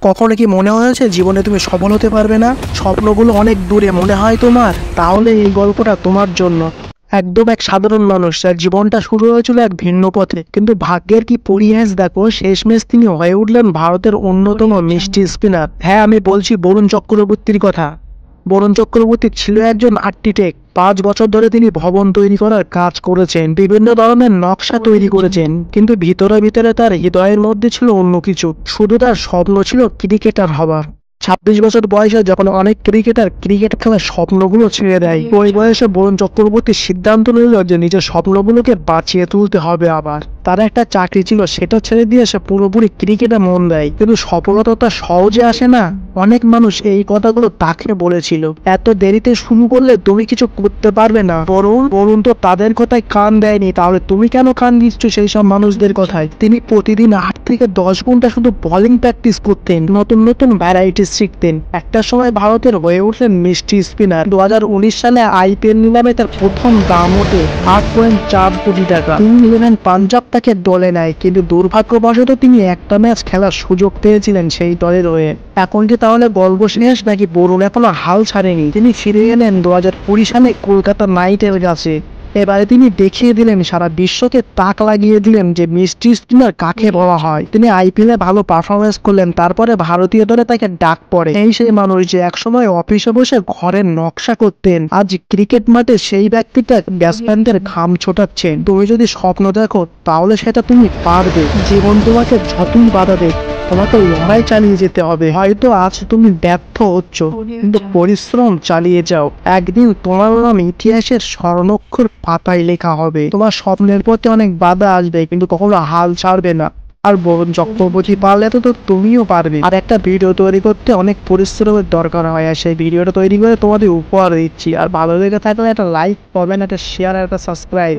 কখনো কি মনে হয়েছে জীবনে তুমি সফল হতে পারবে না? স্বপ্নগুলো অনেক দূরে মনে হয় তোমার? তাহলে এই গল্পটা তোমার জন্য। একদম এক সাধারণ মানুষ, যার জীবনটা শুরু হয়েছিল এক ভিন্ন পথে, কিন্তু ভাগ্যের কি পরিহাস দেখো, শেষমেশ তিনি হয়ে উঠলেন ভারতের অন্যতম মিষ্টি স্পিনার। হ্যাঁ, আমি বলছি বরুণ চক্রবর্তীর কথা। বরুণ চক্রবর্তী ছিল একজন আর্কিটেক্ট। 5 বছর ধরে তিনি ভবন তৈরি করার কাজ করেছেন, বিভিন্ন ধরনের নকশা তৈরি করেছেন, কিন্তু ভিতরে ভিতরে তার হৃদয়ের মধ্যে ছিল অন্য কিছু। শুধু তার স্বপ্ন ছিল ক্রিকেটার হবার। 26 বছর বয়সে যখন অনেক ক্রিকেটার ক্রিকেট খেলার স্বপ্নগুলো ছেড়ে দেয়, ওই বয়সে বরুণ চক্রবর্তী সিদ্ধান্ত নিল যে নিজের স্বপ্নগুলোকে বাঁচিয়ে তুলতে হবে। আবার তার একটা চাকরি ছিল, সেটা ছেড়ে দিয়ে সে পুরোপুরি ক্রিকেটে মন দেয়। কিন্তু সফলতা তো সহজে আসে না। অনেক মানুষ এই কথাগুলো তাকে বলেছিল, এত দেরিতে শুরু করলে তুমি কিছু করতে পারবে না। বরুণ তো তাদের কথায় কান দেয়নি। তাহলে তুমি কেন কান দিচ্ছ সেই সব মানুষদের কথায়? তিনি প্রতিদিন 8 থেকে 10 ঘন্টা শুধু বোলিং প্র্যাকটিস করতেন, নতুন নতুন ভ্যারাইটিস শিখতেন। একটা সময় ভারতের হয়ে উঠলেন মিষ্টি স্পিনার। 2019 সালে আইপিএল নিলামে তার প্রথম দাম ওঠে 8.4 কোটি টাকা। পাঞ্জাব তাকে দলে নেয়, কিন্তু দুর্ভাগ্যবশত তিনি একটা ম্যাচ খেলার সুযোগ পেয়েছিলেন সেই দলের হয়ে। এখন কি তাহলে গল্প শেষ, নাকি বরুণ এখনো হাল ছাড়েনি? তিনি ফিরে এলেন 2020 সালে কলকাতা নাইটের কাছে। এবারে তিনি দেখিয়ে দিলেন, সারা বিশ্বকে তাক লাগিয়ে দিলেন যে মিষ্টি স্পিনার কাকে বলা হয়। তিনি আইপিএলে ভালো পারফরমেন্স করলেন, তারপরে ভারতীয় দলে তাকে ডাক পড়ে। এই সেই মানুষ যে একসময় অফিসে বসে ঘরের নকশা করতেন, আজ ক্রিকেট মাঠে সেই ব্যক্তিটা ব্যাটসম্যানদের ঘাম ছোটাচ্ছেন। তুমি যদি স্বপ্ন দেখো, তাহলে সেটা তুমি পারবে। জীবন তোমাকে যতই বাধা দেয়, তোমাকে লড়াই চালিয়ে যেতে হবে। হয়তো আজ তুমি ব্যর্থ হচ্ছ, কিন্তু পরিশ্রম চালিয়ে যাও। একদিন তোমার নাম ইতিহাসের স্বর্ণাক্ষর পাতায় লেখা হবে। তোমার স্বপ্নের পথে অনেক বাধা আসবে, কিন্তু কখনো হাল ছাড়বে না। আর বরুণ চক্রবর্তী পারলে তো তুমিও পারবে। আর একটা ভিডিও তৈরি করতে অনেক পরিশ্রমের দরকার হয়, আর সেই ভিডিওটা তৈরি করে তোমাদের উপহার দিচ্ছি। আর ভালো লেগে থাকলে একটা লাইক করবেন, একটা শেয়ার আর একটা সাবস্ক্রাইব।